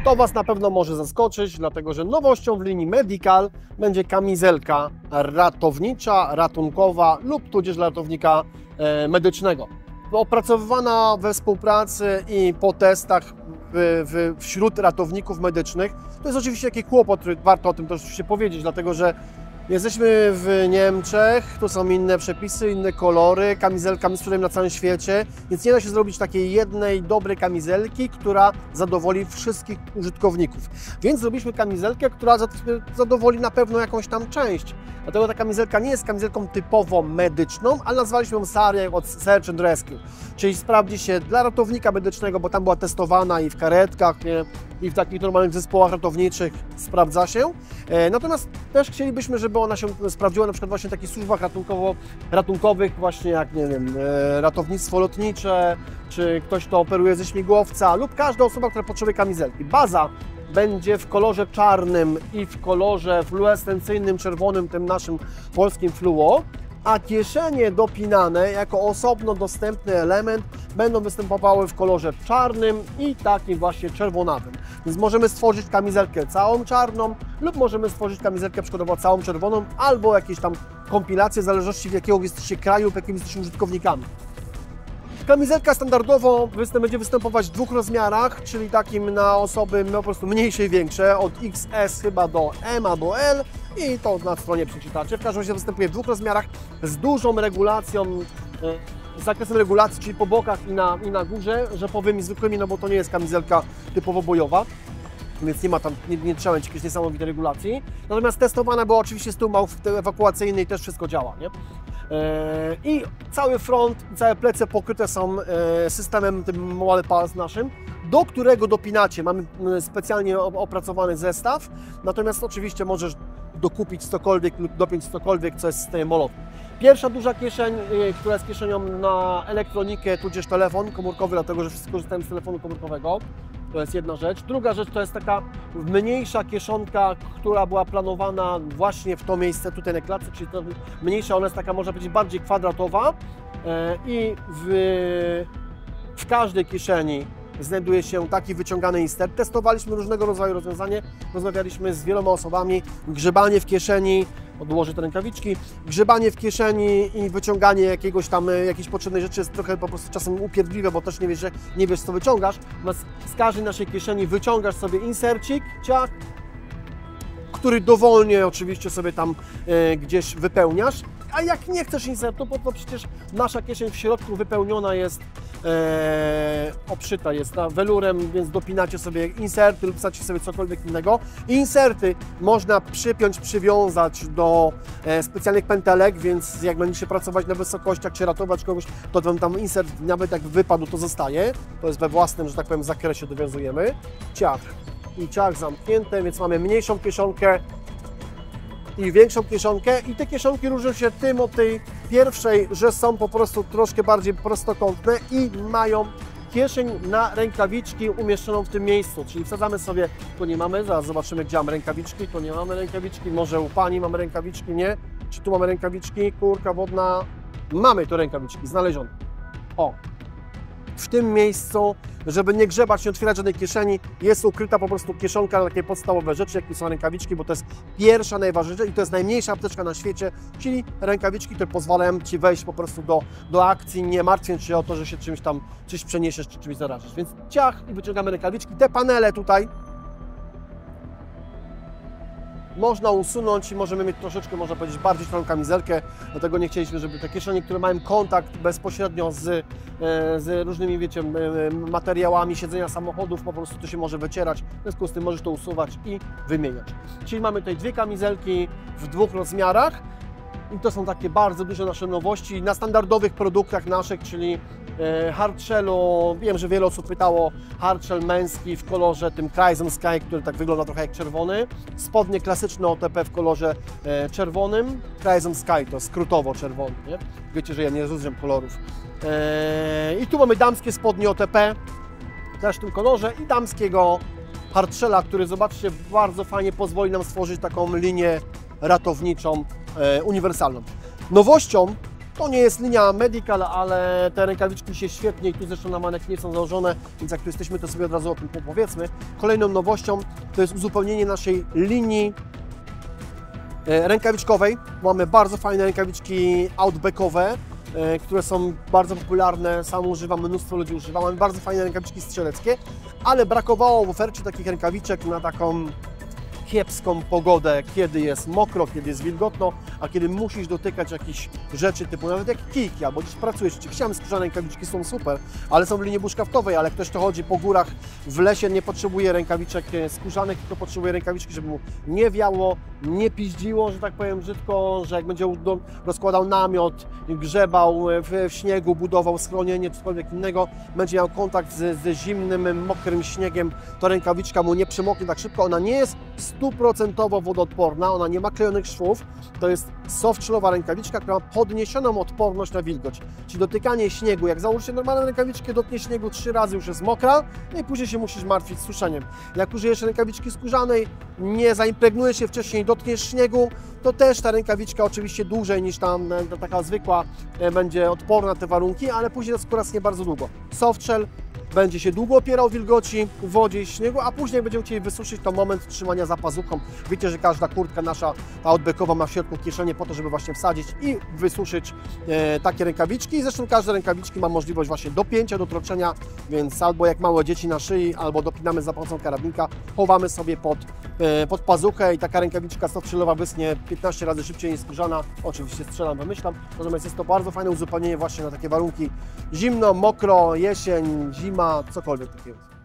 To Was na pewno może zaskoczyć, dlatego że nowością w linii Medical będzie kamizelka ratownicza, ratunkowa lub tudzież ratownika medycznego. Opracowywana we współpracy i po testach wśród ratowników medycznych. To jest oczywiście taki kłopot, warto o tym też się powiedzieć, dlatego że jesteśmy w Niemczech, tu są inne przepisy, inne kolory, kamizelka sprzedajemy na całym świecie, więc nie da się zrobić takiej jednej dobrej kamizelki, która zadowoli wszystkich użytkowników. Więc zrobiliśmy kamizelkę, która zadowoli na pewno jakąś tam część. Dlatego ta kamizelka nie jest kamizelką typowo medyczną, ale nazwaliśmy ją serię od Search and Rescue, czyli sprawdzi się dla ratownika medycznego, bo tam była testowana i w karetkach, nie? I w takich normalnych zespołach ratowniczych sprawdza się. Natomiast też chcielibyśmy, żeby ona się sprawdziła na przykład właśnie w takich służbach ratunkowych, właśnie jak, nie wiem, ratownictwo lotnicze, czy ktoś, kto operuje ze śmigłowca lub każda osoba, która potrzebuje kamizelki. Baza będzie w kolorze czarnym i w kolorze fluorescencyjnym, czerwonym, tym naszym polskim fluo, a kieszenie dopinane jako osobno dostępny element będą występowały w kolorze czarnym i takim właśnie czerwonawym. Więc możemy stworzyć kamizelkę całą czarną lub możemy stworzyć kamizelkę przykładowo całą czerwoną albo jakieś tam kompilacje w zależności w jakiego jesteście kraju lub jakimi jesteście użytkownikami. Kamizelka standardowo będzie występować w dwóch rozmiarach, czyli takim na osoby po prostu mniejsze i większe, od XS chyba do M albo L i to na stronie przeczytacie. W każdym razie występuje w dwóch rozmiarach z dużą regulacją, z zakresem regulacji, czyli po bokach i na górze, rzepowymi, zwykłymi, no bo to nie jest kamizelka typowo bojowa. Więc nie ma tam, nie trzeba mieć jakiejś niesamowitej regulacji. Natomiast testowane było oczywiście z tyłu ewakuacyjny i też wszystko działa, nie? I cały front, całe plecy pokryte są systemem tym WallPulse naszym, do którego dopinacie. Mamy specjalnie opracowany zestaw, natomiast oczywiście możesz dokupić cokolwiek lub dopiąć cokolwiek, co jest z systemem MOLOT. Pierwsza duża kieszeń, która jest kieszenią na elektronikę, tudzież telefon komórkowy, dlatego że wszyscy korzystają z telefonu komórkowego. To jest jedna rzecz. Druga rzecz to jest taka mniejsza kieszonka, która była planowana właśnie w to miejsce tutaj na klatce, czyli to mniejsza, ona jest taka, można powiedzieć, bardziej kwadratowa i w każdej kieszeni znajduje się taki wyciągany insert. Testowaliśmy różnego rodzaju rozwiązanie, rozmawialiśmy z wieloma osobami, grzebanie w kieszeni, odłożę te rękawiczki, grzebanie w kieszeni i wyciąganie jakiejś potrzebnej rzeczy jest trochę po prostu czasem upierdliwe, bo też nie wiesz co wyciągasz. Z każdej naszej kieszeni wyciągasz sobie insercik, ciach, który dowolnie oczywiście sobie tam gdzieś wypełniasz, a jak nie chcesz insertu, bo to przecież nasza kieszeń w środku wypełniona jest, obszyta jest welurem, więc dopinacie sobie inserty lub wsadźcie sobie cokolwiek innego. Inserty można przypiąć, przywiązać do specjalnych pętelek, więc jak będziecie pracować na wysokościach czy ratować kogoś, to wam tam insert nawet jak wypadł, to zostaje. To jest we własnym, że tak powiem, zakresie dowiązujemy. Ciach i ciach zamknięte, więc mamy mniejszą kieszonkę i większą kieszonkę i te kieszonki różnią się tym od tej pierwszej, że są po prostu troszkę bardziej prostokątne i mają kieszeń na rękawiczki umieszczoną w tym miejscu, czyli wsadzamy sobie, tu nie mamy, zaraz zobaczymy gdzie mamy rękawiczki, tu nie mamy rękawiczki, może u Pani mamy rękawiczki, nie? Czy tu mamy rękawiczki, kurka wodna, mamy tu rękawiczki, znalezione. O! W tym miejscu, żeby nie grzebać, nie otwierać żadnej kieszeni, jest ukryta po prostu kieszonka na takie podstawowe rzeczy, jakie są rękawiczki, bo to jest pierwsza, najważniejsza i to jest najmniejsza apteczka na świecie, czyli rękawiczki, które pozwalają Ci wejść po prostu do akcji, nie martwiąc się o to, że się czymś przeniesiesz, czy czymś zarażysz. Więc ciach i wyciągamy rękawiczki. Te panele tutaj można usunąć i możemy mieć troszeczkę, można powiedzieć, bardziej trwałą kamizelkę, dlatego nie chcieliśmy, żeby te kieszenie, które mają kontakt bezpośrednio z różnymi, wiecie, materiałami siedzenia samochodów, po prostu to się może wycierać, w związku z tym możesz to usuwać i wymieniać. Czyli mamy tutaj dwie kamizelki w dwóch rozmiarach i to są takie bardzo duże nasze nowości na standardowych produktach naszych, czyli hardshellu. Wiem, że wiele osób pytało, hardshell męski w kolorze tym Crimson Sky, który tak wygląda trochę jak czerwony. Spodnie klasyczne OTP w kolorze czerwonym. Crimson Sky to skrótowo czerwony, nie? Wiecie, że ja nie rozróżniam kolorów. I tu mamy damskie spodnie OTP, też w tym kolorze i damskiego hardshella, który, zobaczcie, bardzo fajnie pozwoli nam stworzyć taką linię ratowniczą uniwersalną. Nowością To nie jest linia medical, ale te rękawiczki się świetnie i tu zresztą na manekinie są założone, więc jak tu jesteśmy, to sobie od razu o tym powiedzmy. Kolejną nowością to jest uzupełnienie naszej linii rękawiczkowej. Mamy bardzo fajne rękawiczki outbackowe, które są bardzo popularne, sam używam, mnóstwo ludzi używa. Mamy bardzo fajne rękawiczki strzeleckie, ale brakowało w ofercie takich rękawiczek na taką kiepską pogodę, kiedy jest mokro, kiedy jest wilgotno, a kiedy musisz dotykać jakichś rzeczy typu nawet jak kijki, albo gdzieś pracujesz. Chciałem skórzane rękawiczki, są super, ale są w linii bushcraftowej, ale ktoś, kto chodzi po górach w lesie, nie potrzebuje rękawiczek skórzanych, tylko potrzebuje rękawiczki, żeby mu nie wiało, nie że tak powiem brzydko, że jak będzie rozkładał namiot, grzebał w śniegu, budował schronienie, cokolwiek innego, będzie miał kontakt ze zimnym, mokrym śniegiem, to rękawiczka mu nie przemoknie tak szybko. Ona nie jest 100% wodoodporna, ona nie ma klejonych szwów, to jest softshellowa rękawiczka, która ma podniesioną odporność na wilgoć. Czyli dotykanie śniegu, jak założycie normalną rękawiczkę, dotknie śniegu 3 razy, już jest mokra, no i później się musisz martwić suszeniem. Jak użyjesz rękawiczki skórzanej, nie zaimpregnujesz się wcześniej, dotkniesz śniegu, to też ta rękawiczka oczywiście dłużej niż tam taka zwykła będzie odporna na te warunki, ale później ta skóra nie bardzo długo. Softshell będzie się długo opierał wilgoci, wodzie i śniegu, a później będziemy chcieli wysuszyć, to moment trzymania za pazuchą. Wiecie, że każda kurtka nasza, ta outbackowa, ma w środku kieszenie po to, żeby właśnie wsadzić i wysuszyć takie rękawiczki. I zresztą każde rękawiczki ma możliwość właśnie dopięcia, dotroczenia, więc albo jak małe dzieci na szyi, albo dopinamy za pomocą karabinka, chowamy sobie pod pazuchę i taka rękawiczka softshellowa wyschnie 15 razy szybciej niż skórzana. Oczywiście strzelam, wymyślam. Natomiast jest to bardzo fajne uzupełnienie właśnie na takie warunki zimno, mokro, jesień, zima, cokolwiek takiego.